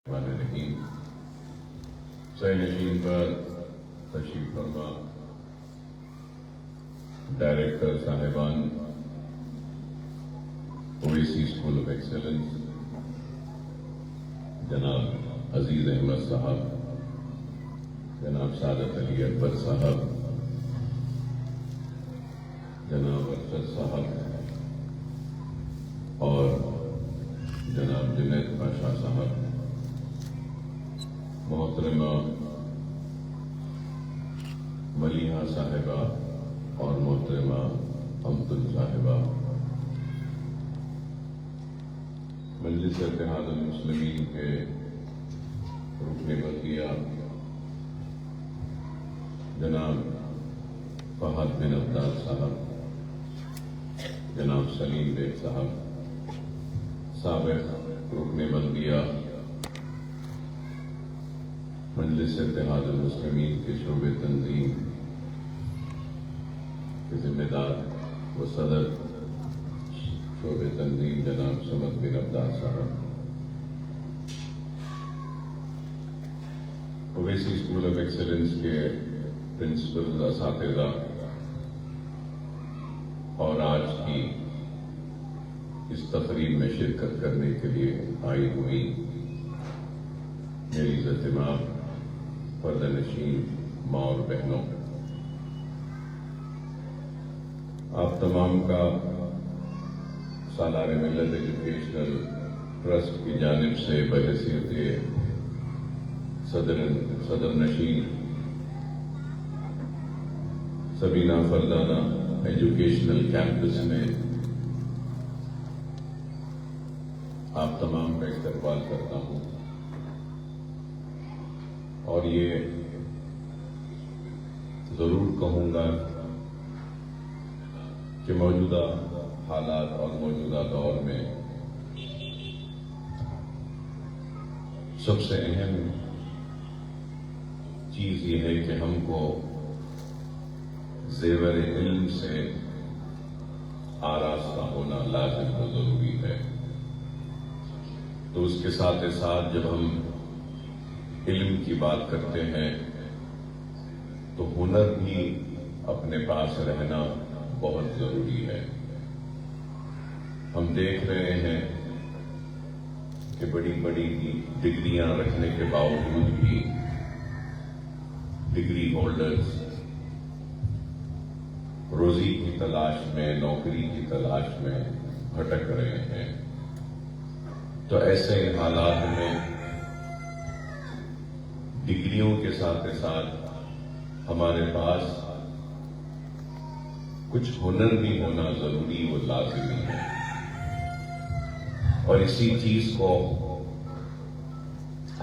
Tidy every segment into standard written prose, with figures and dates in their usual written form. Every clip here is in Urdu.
الرحیم سینشین پر تشریف فرما ڈائریکٹر صاحبان اویسی اسکول آف ایکسلنس جناب عزیز احمد صاحب، جناب سعادت علی اکبر صاحب، جناب ارشد صاحب اور جناب جنید پاشا صاحب، محترمہ ملیحہ صاحبہ اور محترمہ امتن صاحبہ، مجلس اتحاد المسلمین کے رکن بلدیہ جناب فہد بن عبدال صاحب، جناب سلیم بیگ صاحب، سابق رکن بلدیہ مجلس اتحاد المسلمین کے شعبہ تنظیم کے ذمہ دار و صدر شعبہ تنظیم جناب صمد بن عبدال صاحب، اویسی اسکول آف ایکسلنس کے پرنسپل، اساتذہ اور آج کی اس تقریب میں شرکت کرنے کے لیے آئی ہوئی میری عزت مآب پردہ نشین ماں اور بہنوں، آپ تمام کا سالار ملت ایجوکیشنل ٹرسٹ کی جانب سے بحیثیت صدر نشین سبینہ فردانہ ایجوکیشنل کیمپس میں آپ تمام کا استقبال کرتا ہوں، اور یہ ضرور کہوں گا کہ موجودہ حالات اور موجودہ دور میں سب سے اہم چیز یہ ہے کہ ہم کو زیور علم سے آراستہ ہونا لازم و ضروری ہے۔ تو اس کے ساتھ ساتھ جب ہم علم کی بات کرتے ہیں تو ہنر بھی اپنے پاس رہنا بہت ضروری ہے۔ ہم دیکھ رہے ہیں کہ بڑی بڑی ڈگریاں رکھنے کے باوجود بھی ڈگری ہولڈرز روزی کی تلاش میں، نوکری کی تلاش میں بھٹک رہے ہیں۔ تو ایسے حالات میں ڈگریوں کے ساتھ ساتھ ہمارے پاس کچھ ہنر بھی ہونا ضروری و لازمی ہے، اور اسی چیز کو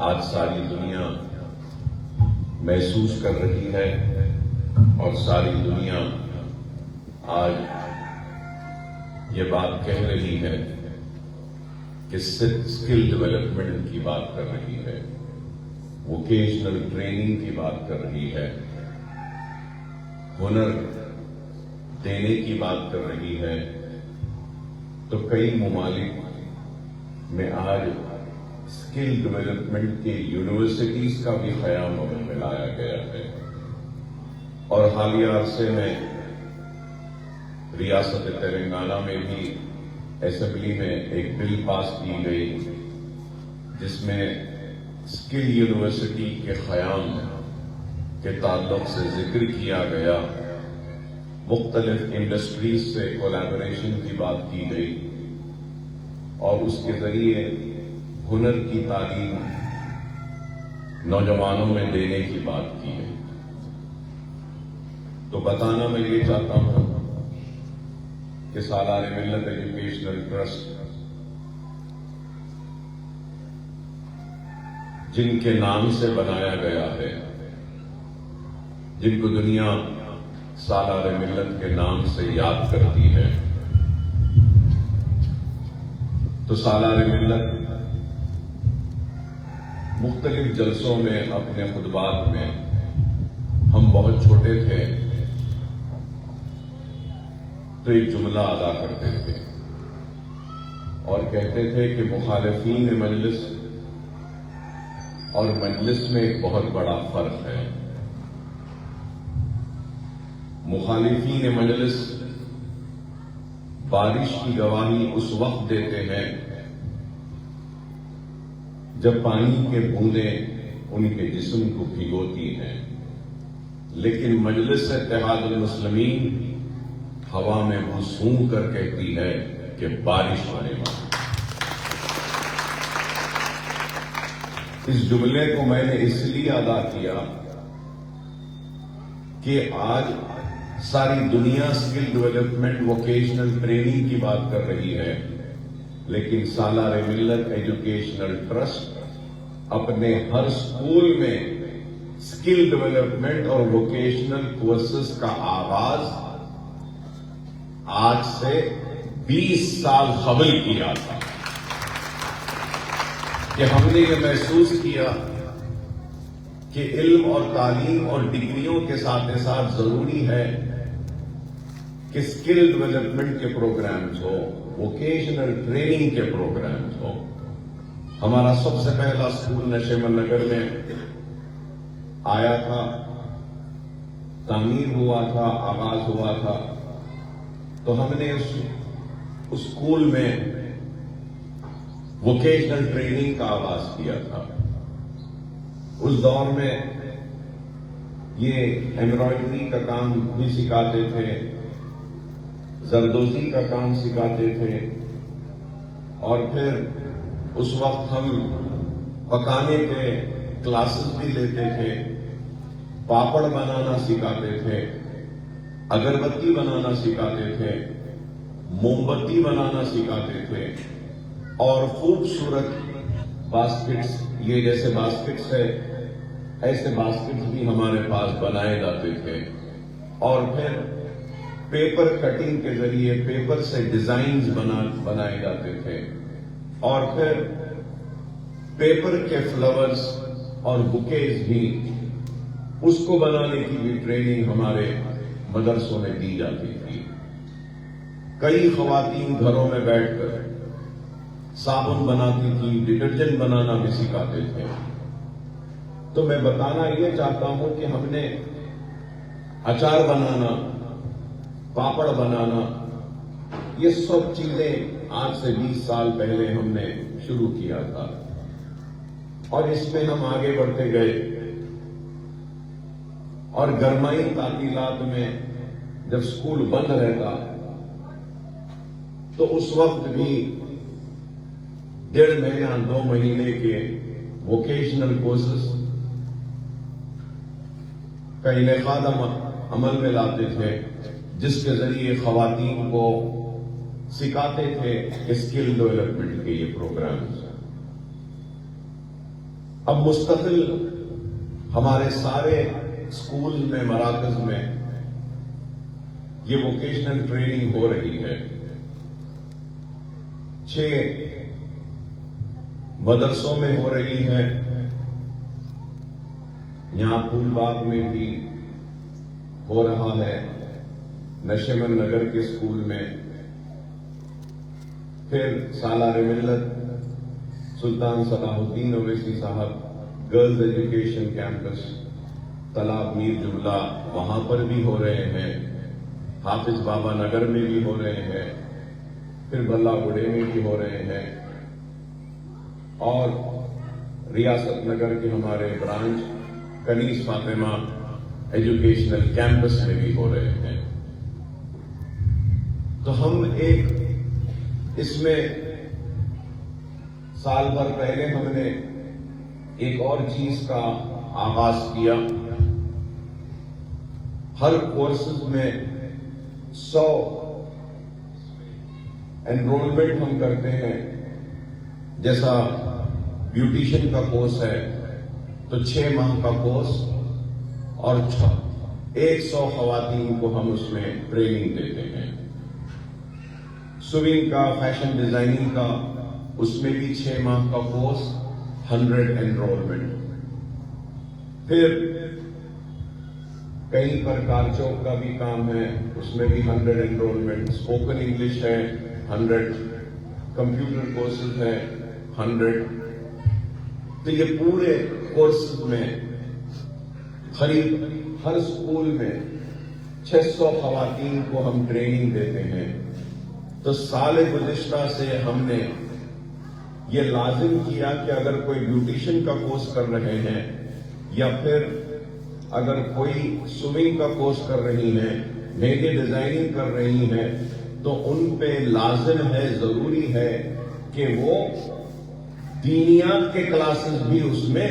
آج ساری دنیا محسوس کر رہی ہے، اور ساری دنیا آج یہ بات کہہ رہی ہے کہ اسکل ڈیولپمنٹ کی بات کر رہی ہے، ووکیشنل ٹریننگ کی بات کر رہی ہے، ہنر دینے کی بات کر رہی ہے۔ تو کئی ممالک میں آج اسکل ڈیولپمنٹ کی یونیورسٹیز کا بھی قیام میں لایا گیا ہے، اور حالیہ عرصے میں ریاست تلنگانہ میں بھی اسمبلی میں ایک بل پاس کی گئی جس میں اسکل یونیورسٹی کے قیام کے تعلق سے ذکر کیا گیا، مختلف انڈسٹریز سے کولیبوریشن کی بات کی گئی، اور اس کے ذریعے ہنر کی تعلیم نوجوانوں میں دینے کی بات کی گئی۔ تو بتانا میں یہ چاہتا ہوں کہ سالار ملت ایجوکیشنل ٹرسٹ جن کے نام سے بنایا گیا ہے، جن کو دنیا سالار ملت کے نام سے یاد کرتی ہے، تو سالار ملت مختلف جلسوں میں اپنے خطبات میں، ہم بہت چھوٹے تھے تو ایک جملہ ادا کرتے تھے اور کہتے تھے کہ مخالفین مجلس اور مجلس میں ایک بہت بڑا فرق ہے. مخالفین مجلس بارش کی گواہی اس وقت دیتے ہیں جب پانی کے بوندیں ان کے جسم کو بھگوتی ہیں، لیکن مجلس اتحاد المسلمین ہوا میں بو سونگھ کر کہتی ہے کہ بارش ہونے والی. اس جملے کو میں نے اس لیے ادا کیا کہ آج ساری دنیا اسکل ڈیولپمنٹ ووکیشنل ٹریننگ کی بات کر رہی ہے، لیکن سالار ملت ایجوکیشنل ٹرسٹ اپنے ہر اسکول میں اسکل ڈیولپمنٹ اور ووکیشنل کورسز کا آغاز آج سے 20 سال قبل کیا تھا کہ ہم نے یہ محسوس کیا کہ علم اور تعلیم اور ڈگریوں کے ساتھ ضروری ہے کہ اسکل ڈیولپمنٹ کے پروگرامز ہو، ووکیشنل ٹریننگ کے پروگرامز ہو. ہمارا سب سے پہلا اسکول نشیمن نگر میں آیا تھا، تعمیر ہوا تھا، آغاز ہوا تھا، تو ہم نے اس اسکول میں ووکیشنل ٹریننگ کا آغاز کیا تھا. اس دور میں یہ ایمبرائڈری کا کام بھی سکھاتے تھے، زردوزی کا کام سکھاتے تھے، اور پھر اس وقت ہم پکانے کے کلاسز بھی لیتے تھے، پاپڑ بنانا سکھاتے تھے، اگربتی بنانا سکھاتے تھے، موم بتی بنانا سکھاتے تھے، اور خوبصورت باسکٹس، یہ جیسے باسکٹس ہے ایسے باسکٹس بھی ہمارے پاس بنائے جاتے تھے. اور پھر پیپر کٹنگ کے ذریعے پیپر سے ڈیزائنز بنائے جاتے تھے، اور پھر پیپر کے فلاورز اور بکیز بھی اس کو بنانے کی بھی ٹریننگ ہمارے مدرسوں میں دی جاتی تھی. کئی خواتین گھروں میں بیٹھ کر صابن بناتی تھی، ڈٹرجنٹ بنانا بھی سکھاتے تھے. تو میں بتانا یہ چاہتا ہوں کہ ہم نے اچار بنانا، پاپڑ بنانا، یہ سب چیزیں آج سے 20 سال پہلے ہم نے شروع کیا تھا، اور اس میں ہم آگے بڑھتے گئے. اور گرمائی تعطیلات میں جب اسکول بند رہتا تو اس وقت بھی 1.5 مہینہ 2 مہینے کے ووکیشنل کورسز کا انعقاد عمل میں لاتے تھے، جس کے ذریعے خواتین کو سکھاتے تھے اسکل ڈیولپمنٹ کے یہ پروگرامز. اب مستقل ہمارے سارے اسکول میں، مراکز میں یہ ووکیشنل ٹریننگ ہو رہی ہے. 6 مدرسوں میں ہو رہی ہے، یہاں پھول باغ میں بھی ہو رہا ہے، نشیمن نگر کے اسکول میں، پھر سالار ملت سلطان صلاح الدین اویسی صاحب گرلز ایجوکیشن کیمپس تالاب میر جملہ وہاں پر بھی ہو رہے ہیں، حافظ بابا نگر میں بھی ہو رہے ہیں، پھر بلہ گڑے میں بھی ہو رہے ہیں، اور ریاست نگر کے ہمارے برانچ کنیز فاطمہ ایجوکیشنل کیمپس میں بھی ہو رہے ہیں. تو ہم اس میں سال بھر پہلے ہم نے ایک اور چیز کا آغاز کیا. ہر کورسز میں 100 انرولمنٹ ہم کرتے ہیں. جیسا بیوٹیشن کا کورس ہے تو 6 ماہ کا کورس، اور 100 خواتین کو ہم اس میں ٹریننگ دیتے ہیں. سوئنگ کا، فیشن ڈیزائننگ کا، اس میں بھی 6 ماہ کا کورس، 100 انرولمنٹ. پھر کہیں پر کارچوک کا بھی کام ہے، اس میں بھی 100 انرولمنٹ. اسپوکن انگلش ہے 100، کمپیوٹر کورسز ہے 100. تو یہ پورے کورسز میں قریب ہر اسکول میں 600 خواتین کو ہم ٹریننگ دیتے ہیں. تو سال گزشتہ سے ہم نے یہ لازم کیا کہ اگر کوئی بیوٹیشین کا کورس کر رہے ہیں یا پھر اگر کوئی سوئنگ کا کورس کر رہی ہیں, مہندی ڈیزائننگ کر رہی ہیں, تو ان پہ لازم ہے, ضروری ہے کہ وہ دینیات کے کلاسز بھی اس میں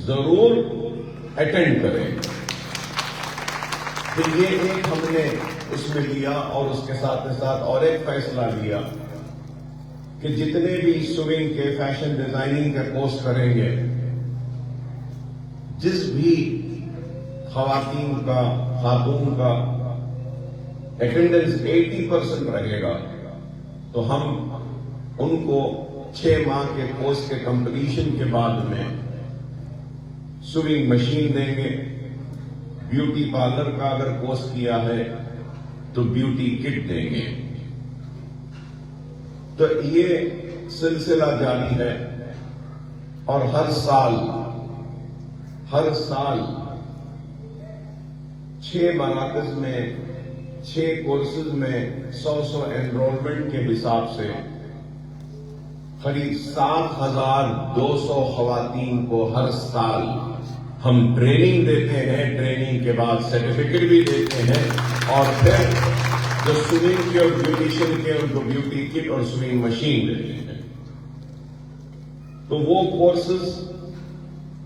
ضرور اٹینڈ کریں. تو یہ ایک ہم نے اس میں لیا, اور اس کے ساتھ ساتھ اور ایک فیصلہ لیا کہ جتنے بھی سوئنگ کے, فیشن ڈیزائننگ کا کورس کریں گے, جس بھی خاتون کا اٹینڈنس 80% رہے گا, تو ہم ان کو 6 ماہ کے کورس کے کمپلیشن کے بعد میں سوئنگ مشین دیں گے. بیوٹی پارلر کا اگر کورس کیا ہے تو بیوٹی کٹ دیں گے. تو یہ سلسلہ جاری ہے, اور ہر سال 6 مراکز میں 6 کورسز میں 100 انرولمنٹ کے حساب سے قریب 7,200 خواتین کو ہر سال ہم ٹریننگ دیتے ہیں. ٹریننگ کے بعد سرٹیفکیٹ بھی دیتے ہیں, اور پھر جو سوئنگ کے اور بیوٹیشین کے ان کو بیوٹی کٹ اور سوئنگ مشین دیتے ہیں. تو وہ کورسز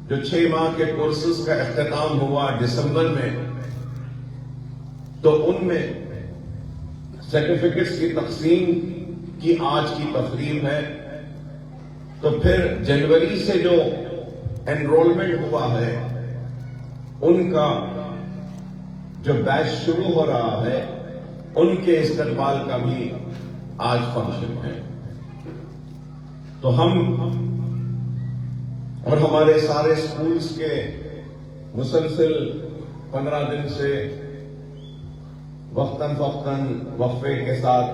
جو 6 ماہ کے کورسز کا اختتام ہوا دسمبر میں, تو ان میں سرٹیفکیٹس کی تقسیم کی آج کی تقریب ہے. تو پھر جنوری سے جو انرولمنٹ ہوا ہے, ان کا جو بیچ شروع ہو رہا ہے, ان کے استقبال کا بھی آج فنکشن ہے. تو ہم اور ہمارے سارے اسکولز کے مسلسل 15 دن سے وقتاً فوقتاً وقفے کے ساتھ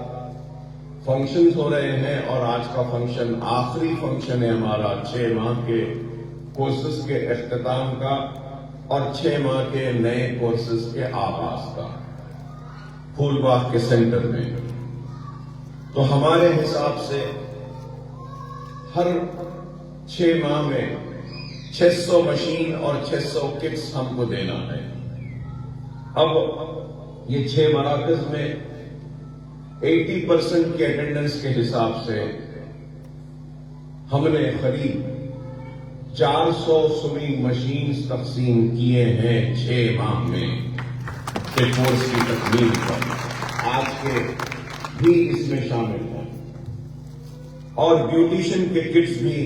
فنکشنز ہو رہے ہیں, اور آج کا فنکشن آخری فنکشن ہے ہمارا 6 ماہ کے کورسز کے اختتام کا اور 6 ماہ کے نئے کورسز کے آغاز کا, پھول باغ کے سینٹر میں. تو ہمارے حساب سے ہر 6 ماہ میں 600 مشین اور 600 کٹس ہم کو دینا ہے. اب یہ 6 مراکز میں 80% کے اٹینڈنس کے حساب سے ہم نے قریب 400 سوئنگ مشینز تقسیم کیے ہیں 6 ماہ میں کے کورس کی تکمیل پر. آج کے بھی اس میں شامل ہیں, اور بیوٹیشین کے کٹس بھی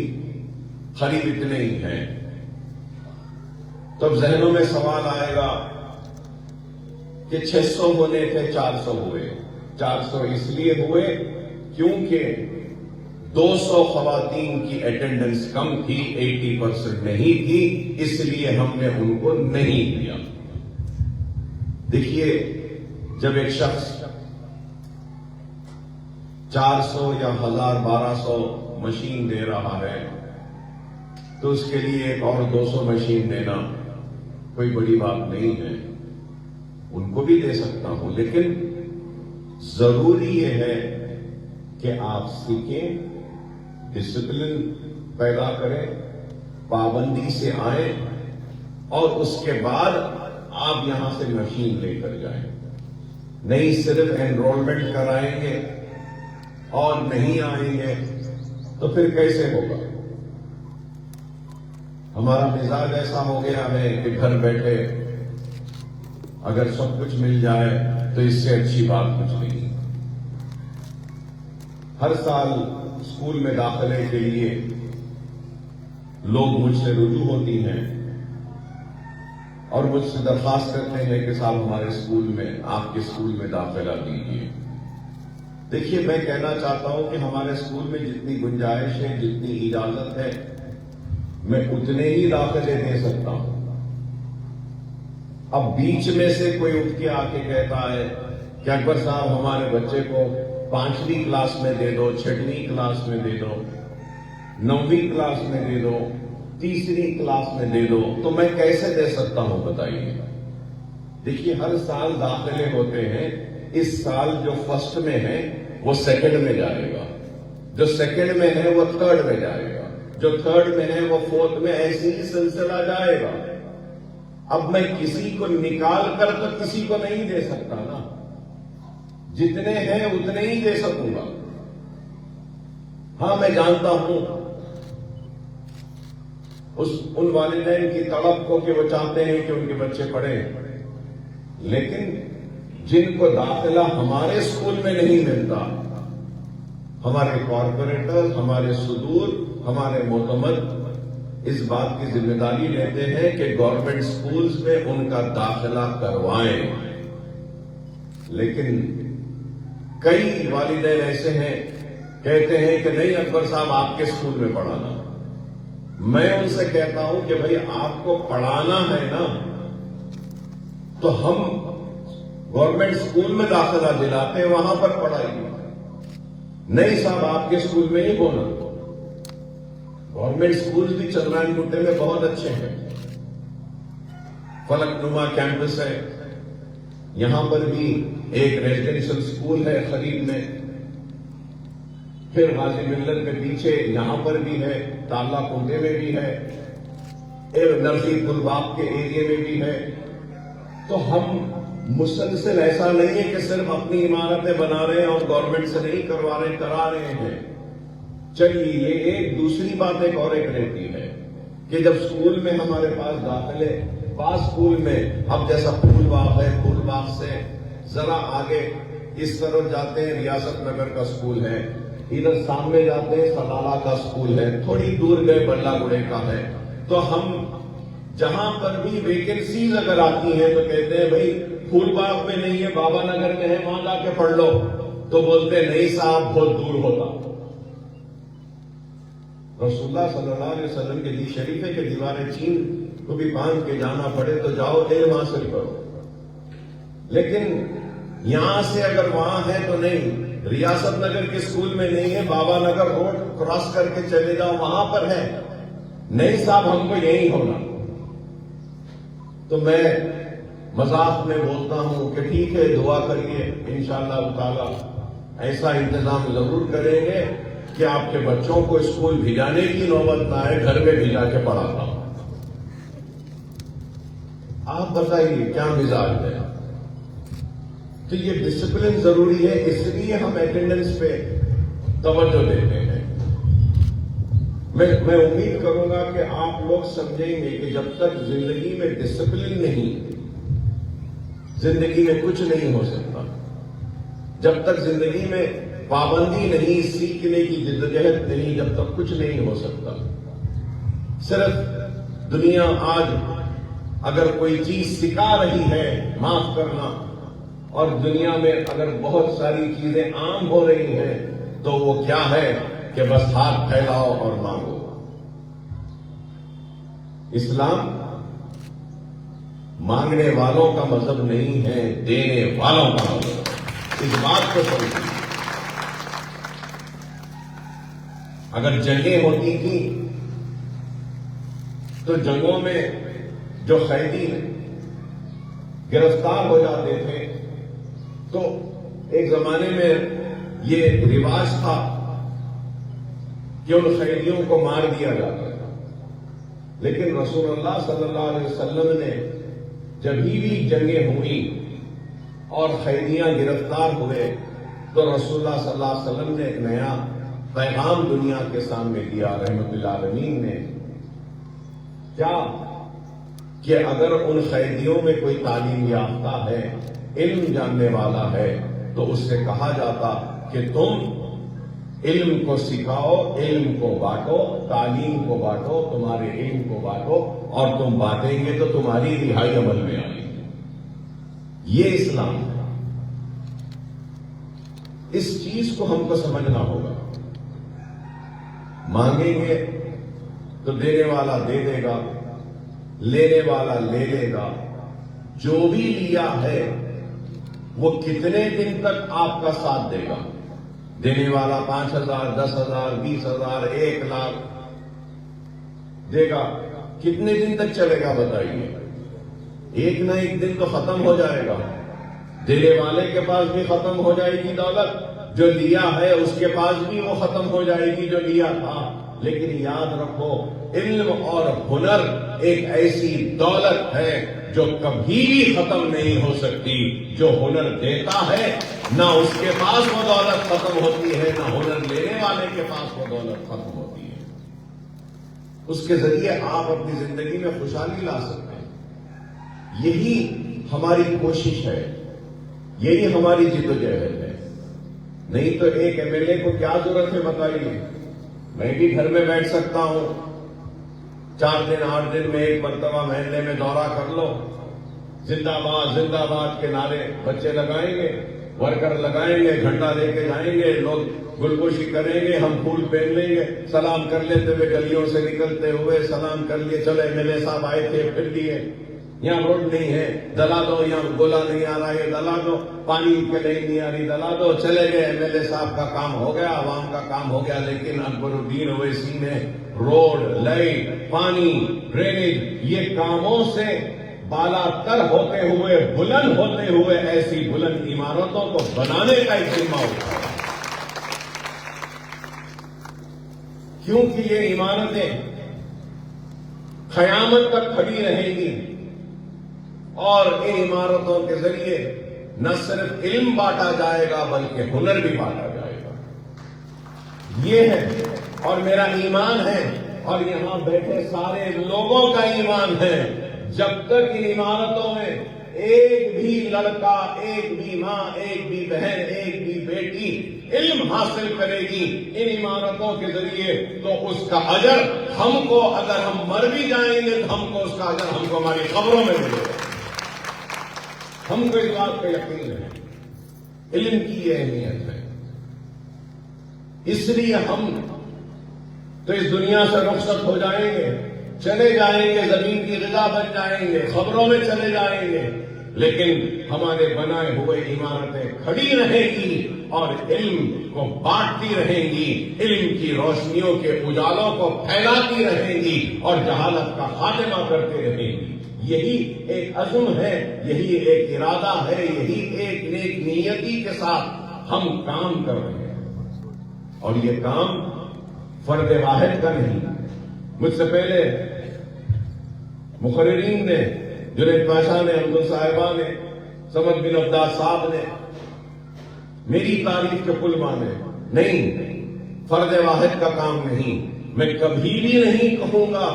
قریب اتنے ہی ہیں. تو اب ذہنوں میں سوال آئے گا کہ 600 ہونے تھے 400 ہوئے. 400 اس لیے ہوئے کیونکہ 200 خواتین کی اٹینڈنس کم تھی, 80% نہیں تھی, اس لیے ہم نے ان کو نہیں دیا. دیکھیے, جب ایک شخص 400 یا 1,000-1,200 مشین دے رہا ہے, تو اس کے لیے ایک اور 200 مشین دینا کوئی بڑی بات نہیں ہے. ان کو بھی دے سکتا ہوں, لیکن ضروری یہ ہے کہ آپ سیکھیں, ڈسپلن پیدا کریں, پابندی سے آئیں, اور اس کے بعد آپ یہاں سے مشین لے کر جائیں. نہیں صرف انرولمنٹ کرائیں گے اور نہیں آئیں گے تو پھر کیسے ہوگا؟ ہمارا مزاج ایسا ہو گیا ہے کہ گھر بیٹھے اگر سب کچھ مل جائے تو اس سے اچھی بات کچھ نہیں. ہر سال اسکول میں داخلے کے لیے لوگ مجھ سے رجوع ہوتی ہیں اور مجھ سے درخواست کرتے ہیں کہ صاحب ہمارے اسکول میں, آپ کے اسکول میں داخلہ دیجیے. دیکھیے, میں کہنا چاہتا ہوں کہ ہمارے اسکول میں جتنی گنجائش ہے, جتنی اجازت ہے, میں اتنے ہی داخلے دے سکتا ہوں. اب بیچ میں سے کوئی اٹھ کے آ کے کہتا ہے کہ اکبر صاحب ہمارے بچے کو 5ویں کلاس میں دے دو, 6ویں کلاس میں دے دو, 9ویں کلاس میں دے دو, تیسری کلاس میں دے دو تو میں کیسے دے سکتا ہوں بتائیے؟ دیکھیے ہر سال داخلے ہوتے ہیں، اس سال جو فرسٹ میں ہے وہ سیکنڈ میں جائے گا، جو سیکنڈ میں ہے وہ تھرڈ میں جائے گا، جو تھرڈ میں ہے وہ فورتھ میں، ایسے ہی سلسلہ جائے گا۔ اب میں کسی کو نکال کر تو کسی کو نہیں دے سکتا نا، جتنے ہیں اتنے ہی دے سکوں گا۔ ہاں میں جانتا ہوں ان والدین کی تڑپ کو کہ وہ چاہتے ہیں کہ ان کے بچے پڑھیں، لیکن جن کو داخلہ ہمارے اسکول میں نہیں ملتا، ہمارے کارپوریٹر، ہمارے صدور، ہمارے معتمد اس بات کی ذمہ داری لیتے ہیں کہ گورنمنٹ اسکولز میں ان کا داخلہ کروائیں، لیکن کئی والدین ایسے ہیں کہتے ہیں کہ نہیں اکبر صاحب آپ کے اسکول میں پڑھانا۔ میں ان سے کہتا ہوں کہ بھئی آپ کو پڑھانا ہے نا تو ہم گورنمنٹ اسکول میں داخلہ دلاتے ہیں، وہاں پر پڑھائیے۔ نہیں صاحب آپ کے اسکول میں ہی ہونا۔ گورنمنٹ اسکول بھی چندرائن گٹے میں بہت اچھے ہیں، فلک نما کیمپس ہے، یہاں پر بھی ایک ریزیڈینشل اسکول ہے خلیل میں، پھر غازی ملت کے پیچھے یہاں پر بھی ہے، تالا کنڈے میں بھی ہے، ایک نرسی پل باغ کے ایریے میں بھی ہے۔ تو ہم مسلسل ایسا نہیں ہے کہ صرف اپنی عمارتیں بنا رہے ہیں اور گورنمنٹ سے نہیں کروا رہے، کرا رہے ہیں۔ چلیے یہ ایک دوسری بات ایک اور ایک رہتی ہے کہ جب اسکول میں ہمارے پاس داخلے، پاس اسکول میں، اب جیسا پھول باغ ہے، پھول باغ سے ذرا آگے اس طرف جاتے ہیں ریاست نگر کا اسکول ہے، ادھر سامنے جاتے ہیں سلالہ کا اسکول ہے، تھوڑی دور گئے بلہ گڑے کا ہے۔ تو ہم جہاں پر بھی ویکنسیز اگر آتی ہیں تو کہتے ہیں بھئی پھول باغ میں نہیں ہے، بابا نگر میں ہے، وہاں جا کے پڑھ لو، تو بولتے نہیں صاحب بہت دور ہوتا۔ رسول اللہ صلی اللہ علیہ وسلم کے حدیث شریف ہے کہ دیوار چین کو بھی باندھ کے جانا پڑے تو جاؤ، علم حاصل کرو، لیکن یہاں سے اگر وہاں ہے تو نہیں، ریاست نگر کے اسکول میں نہیں ہے، بابا نگر روڈ کراس کر کے چلے جاؤ وہاں پر ہے، نہیں صاحب ہم کو یہی ہونا۔ تو میں مذاق میں بولتا ہوں کہ ٹھیک ہے دعا کریے، انشاءاللہ تعالی ایسا انتظام ضرور کریں گے کہ آپ کے بچوں کو اسکول بھیجانے کی نوبت نہ آئے، گھر میں بھیجا کے پڑھاتا ہوں۔ آپ بتائیے کیا مزاج ہے؟ تو یہ ڈسپلن ضروری ہے، اس لیے ہم اٹینڈنس پہ توجہ دیتے ہیں۔ میں امید کروں گا کہ آپ لوگ سمجھیں گے کہ جب تک زندگی میں ڈسپلن نہیں، زندگی میں کچھ نہیں ہو سکتا۔ جب تک زندگی میں پابندی نہیں، سیکھنے کی جدوجہد نہیں، جب تک کچھ نہیں ہو سکتا۔ صرف دنیا آج اگر کوئی چیز سکھا رہی ہے معاف کرنا، اور دنیا میں اگر بہت ساری چیزیں عام ہو رہی ہیں تو وہ کیا ہے کہ بس ہاتھ پھیلاؤ اور مانگو۔ اسلام مانگنے والوں کا مذہب نہیں ہے، دینے والوں کا مذہب۔ اس بات کو سمجھیں۔ اگر جنگیں ہوتی تھیں تو جنگوں میں جو قیدی گرفتار ہو جاتے تھے تو ایک زمانے میں یہ رواج تھا کہ ان قیدیوں کو مار دیا جاتا تھا، لیکن رسول اللہ صلی اللہ علیہ وسلم نے جب بھی جنگیں ہوئیں اور قیدیاں گرفتار ہوئے تو رسول اللہ صلی اللہ علیہ وسلم نے ایک نیا پیغام دنیا کے سامنے دیا رحمت للعالمین نے، کیا کہ اگر ان قیدیوں میں کوئی تعلیم یافتہ ہے، علم جاننے والا ہے، تو اس سے کہا جاتا کہ تم علم کو سکھاؤ، علم کو بانٹو، تعلیم کو بانٹو، تمہارے علم کو بانٹو، اور تم بانٹیں گے تو تمہاری رہائی عمل میں آئے گی۔ یہ اسلام ہے۔ اس چیز کو ہم کو سمجھنا ہوگا۔ مانگیں گے تو دینے والا دے دے گا، لینے والا لے لے گا۔ جو بھی لیا ہے وہ کتنے دن تک آپ کا ساتھ دے گا؟ دینے والا 5,000، 10,000، 20,000، 1 لاکھ، دے گا. کتنے دن تک چلے گا بتائیے؟ ایک نہ ایک دن تو ختم ہو جائے گا. دینے والے کے پاس بھی ختم ہو جائے گی دولت، جو لیا ہے اس کے پاس بھی وہ ختم ہو جائے گی جو لیا تھا. لیکن یاد رکھو، علم اور ہنر ایک ایسی دولت ہے جو کبھی بھی ختم نہیں ہو سکتی. جو ہنر دیتا ہے نہ اس کے پاس وہ دولت ختم ہوتی ہے، نہ ہنر لینے والے کے پاس وہ دولت ختم ہوتی ہے. اس کے ذریعے آپ اپنی زندگی میں خوشحالی لا سکتے ہیں. یہی ہماری کوشش ہے، یہی ہماری جدوجہد ہے. نہیں تو ایک ایم ایل اے کو کیا ضرورت ہے بتائیے؟ میں بھی گھر میں بیٹھ سکتا ہوں، 4 دن 8 دن میں ایک مرتبہ محلے میں دورہ کر لو، زندہ باد کے نعرے بچے لگائیں گے، ورکر لگائیں گے، جھنڈا لے کے جائیں گے، لوگ گلگوشی کریں گے، ہم پھول پہن لیں گے، سلام کر لیتے ہوئے گلیوں سے نکلتے ہوئے سلام کر لیے، چلو ایم ایل اے صاحب آئے تھے پھر لیے. یہاں روڈ نہیں ہے دلا دو، یہاں گولا نہیں آ رہا ہے دلا دو، پانی کے لائن نہیں آ رہی دلا دو، چلے گئے. ایم ایل اے صاحب کا کام ہو گیا، عوام کا کام ہو گیا. لیکن اکبر الدین اویسی نے روڈ، لائٹ، پانی، ڈرینیج، یہ کاموں سے بالا تر ہوتے ہوئے، بلند ہوتے ہوئے ایسی بلند عمارتوں کو بنانے کا ایک ذمہ اٹھایا. کیونکہ یہ عمارتیں قیامت تک کھڑی رہیں گی اور ان عمارتوں کے ذریعے نہ صرف علم بانٹا جائے گا بلکہ ہنر بھی بانٹا جائے گا. یہ ہے اور میرا ایمان ہے اور یہاں بیٹھے سارے لوگوں کا ایمان ہے. جب تک ان عمارتوں میں ایک بھی لڑکا، ایک بھی ماں، ایک بھی بہن، ایک بھی بیٹی علم حاصل کرے گی ان عمارتوں کے ذریعے، تو اس کا اجر ہم کو، اگر ہم مر بھی جائیں گے تو ہم کو اس کا اجر ہم کو ہماری قبروں میں ملے گا. ہم کو اس بات پہ یقین ہے. علم کی یہ اہمیت ہے. اس لیے ہم تو اس دنیا سے رخصت ہو جائیں گے، چلے جائیں گے، زمین کی غذا بن جائیں گے، خبروں میں چلے جائیں گے، لیکن ہمارے بنائے ہوئے عمارتیں کھڑی رہیں گی اور علم کو بانٹتی رہیں گی، علم کی روشنیوں کے اجالوں کو پھیلاتی رہیں گی اور جہالت کا خاتمہ کرتے رہیں گی. یہی ایک عزم ہے، یہی ایک ارادہ ہے، یہی ایک نیک نیتی کے ساتھ ہم کام کر رہے ہیں. اور یہ کام فرد واحد کا نہیں. مجھ سے پہلے مقررین نے، جنید پاشا نے، عبد صاحبہ نے، سمد بن عبداس صاحب نے میری تعریف کے پل مانے. نہیں، فرد واحد کا کام نہیں. میں کبھی بھی نہیں کہوں گا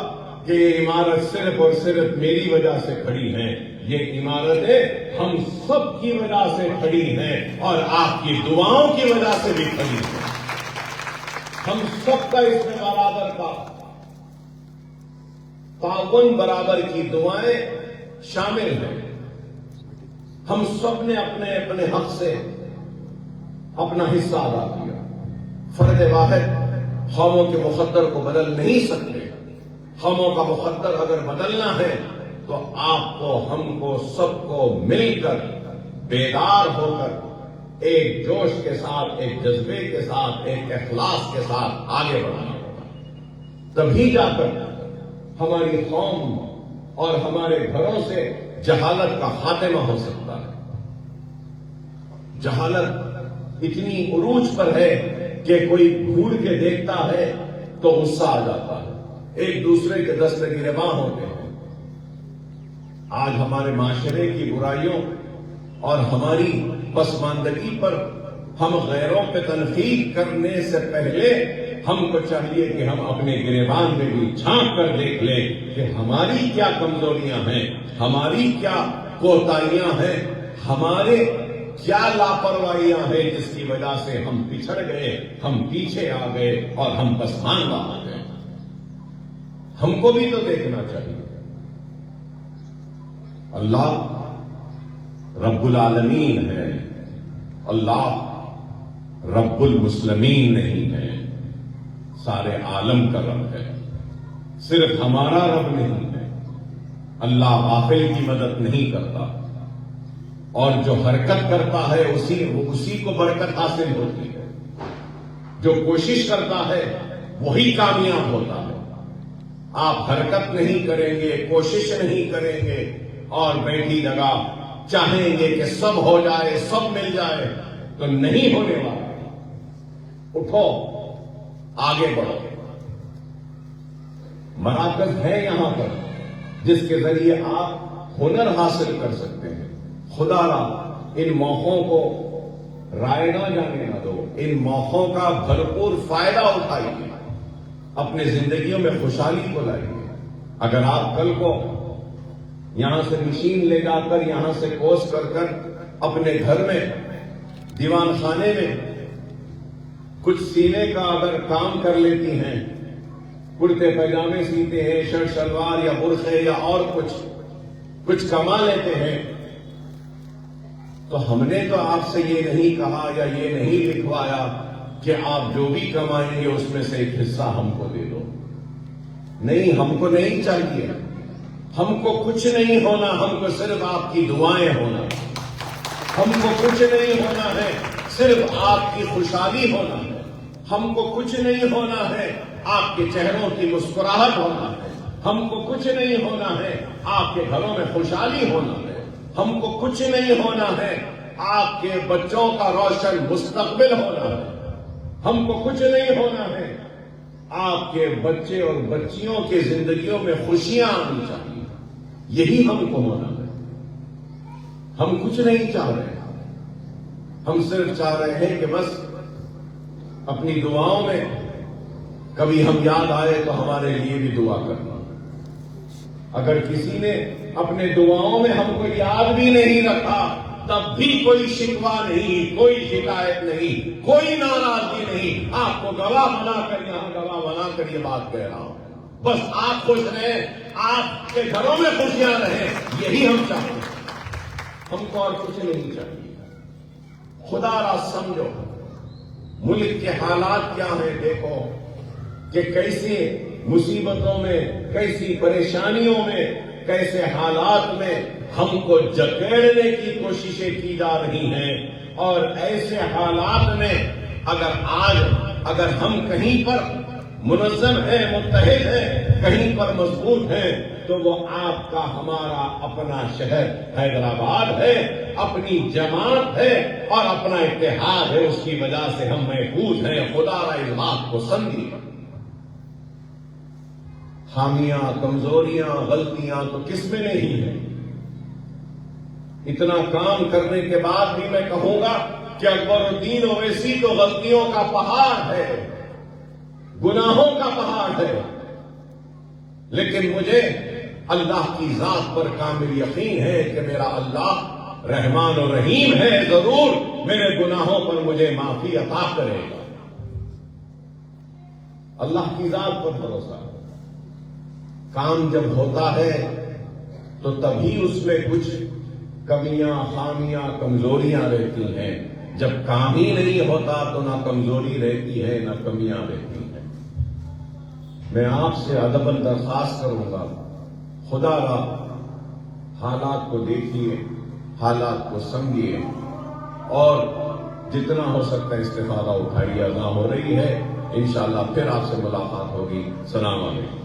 کہ یہ عمارت صرف اور صرف میری وجہ سے کھڑی ہے. یہ عمارتیں ہم سب کی وجہ سے کھڑی ہیں اور آپ کی دعاؤں کی وجہ سے بھی کھڑی ہیں. ہم سب کا اس میں برابر کا تعاون، برابر کی دعائیں شامل ہیں. ہم سب نے اپنے اپنے حق سے اپنا حصہ ادا کیا. فرد واحد قوموں کے مقدر کو بدل نہیں سکتے. قوموں کا مقدر اگر بدلنا ہے تو آپ کو، ہم کو، سب کو مل کر، بیدار ہو کر، ایک جوش کے ساتھ، ایک جذبے کے ساتھ، ایک اخلاص کے ساتھ آگے بڑھنا ہوگا. تبھی جا کر ہماری قوم اور ہمارے گھروں سے جہالت کا خاتمہ ہو سکتا ہے. جہالت اتنی عروج پر ہے کہ کوئی گھور کے دیکھتا ہے تو غصہ آ جاتا ہے، ایک دوسرے کے دست گریباں ہوتے ہیں. آج ہمارے معاشرے کی برائیوں اور ہماری پسماندگی پر ہم غیروں پہ تنقید کرنے سے پہلے ہم کو چاہیے کہ ہم اپنے گریبان میں بھی جھانک کر دیکھ لیں کہ ہماری کیا کمزوریاں ہیں، ہماری کیا کوتاہیاں ہیں، ہمارے کیا لاپرواہیاں ہیں جس کی وجہ سے ہم پچھڑ گئے، ہم پیچھے آ گئے اور ہم پسماندہ آ گئے. ہم کو بھی تو دیکھنا چاہیے. اللہ رب العالمین ہے، اللہ رب المسلمین نہیں ہے، سارے عالم کا رب ہے، صرف ہمارا رب نہیں ہے. اللہ غافل کی مدد نہیں کرتا اور جو حرکت کرتا ہے اسی کو برکت حاصل ہوتی ہے. جو کوشش کرتا ہے وہی کامیاب ہوتا ہے. آپ حرکت نہیں کریں گے، کوشش نہیں کریں گے اور بیٹھی جگہ چاہیں گے کہ سب ہو جائے، سب مل جائے، تو نہیں ہونے والا۔ اٹھو، آگے بڑھو۔ مراکز ہے یہاں پر جس کے ذریعے آپ ہنر حاصل کر سکتے ہیں۔ خدا را ان موقعوں کو رائے نہ جانے نہ دو، ان موقعوں کا بھرپور فائدہ اٹھائیے، اپنے زندگیوں میں خوشحالی کو لائیے۔ اگر آپ کل کو یہاں سے مشین لے جا کر، یہاں سے کوس کر اپنے گھر میں دیوان خانے میں کچھ سینے کا اگر کام کر لیتی ہیں، کرتے پیجامے سیتے ہیں، شرٹ شلوار یا برقعے یا اور کچھ کما لیتے ہیں، تو ہم نے تو آپ سے یہ نہیں کہا یا یہ نہیں لکھوایا کہ آپ جو بھی کمائیں گے اس میں سے ایک حصہ ہم کو دے دو۔ نہیں، ہم کو نہیں چاہیے، ہم کو کچھ نہیں ہونا، ہم کو صرف آپ کی دعائیں ہونا، ہم کو کچھ نہیں ہونا ہے، صرف آپ کی خوشحالی ہونا ہے، ہم کو کچھ نہیں ہونا ہے، آپ کے چہروں کی مسکراہٹ ہونا ہے، ہم کو کچھ نہیں ہونا ہے، آپ کے گھروں میں خوشحالی ہونا ہے، ہم کو کچھ نہیں ہونا ہے، آپ کے بچوں کا روشن مستقبل ہونا ہے، ہم کو کچھ نہیں ہونا ہے، آپ کے بچے اور بچیوں کے زندگیوں میں خوشیاں آنی چاہیے، یہی ہم کو ہونا ہے۔ ہم کچھ نہیں چاہ رہے، ہم صرف چاہ رہے ہیں کہ بس اپنی دعاؤں میں کبھی ہم یاد آئے تو ہمارے لیے بھی دعا کرنا۔ اگر کسی نے اپنے دعاؤں میں ہم کو یاد بھی نہیں رکھا تب بھی کوئی شکوہ نہیں، کوئی شکایت نہیں، کوئی ناراضگی نہیں۔ آپ کو گواہ بنا کر، یہاں گواہ بنا کر یہ بات کہہ رہا ہوں، بس آپ خوش رہیں، آپ کے گھروں میں خوشیاں رہیں، یہی ہم چاہتے ہیں۔ ہم کو اور کچھ نہیں چاہیے۔ خدا را سمجھو، ملک کے حالات کیا ہیں، دیکھو کہ کیسی مصیبتوں میں، کیسی پریشانیوں میں، کیسے حالات میں ہم کو جکیڑنے کی کوششیں کی جا رہی ہیں، اور ایسے حالات میں اگر ہم کہیں پر منظم ہیں، متحد ہیں، کہیں پر مضبوط ہیں، تو وہ آپ کا ہمارا اپنا شہر حیدرآباد ہے، اپنی جماعت ہے اور اپنا اتحاد ہے، اس کی وجہ سے ہم محفوظ ہیں۔ خدا را اس بات کو سمجھیے۔ خامیاں، کمزوریاں، غلطیاں تو کس میں نہیں ہیں؟ اتنا کام کرنے کے بعد بھی میں کہوں گا کہ اکبر الدین اویسی تو غلطیوں کا پہاڑ ہے، گناہوں کا پہاڑ ہے، لیکن مجھے اللہ کی ذات پر کامل یقین ہے کہ میرا اللہ رحمان و رحیم ہے، ضرور میرے گناہوں پر مجھے معافی عطا کرے گا۔ اللہ کی ذات پر بھروسہ ہے۔ کام جب ہوتا ہے تو تبھی اس میں کچھ کمیاں، خامیاں، کمزوریاں رہتی ہیں۔ جب کام ہی نہیں ہوتا تو نہ کمزوری رہتی ہے نہ کمیاں رہتی ہیں۔ میں آپ سے ادباً درخواست کروں گا، خدا را حالات کو دیکھیے، حالات کو سمجھیے اور جتنا ہو سکتا ہے استفادہ اٹھائیے۔ اذان ہو رہی ہے، انشاءاللہ پھر آپ سے ملاقات ہوگی۔ سلام علیکم۔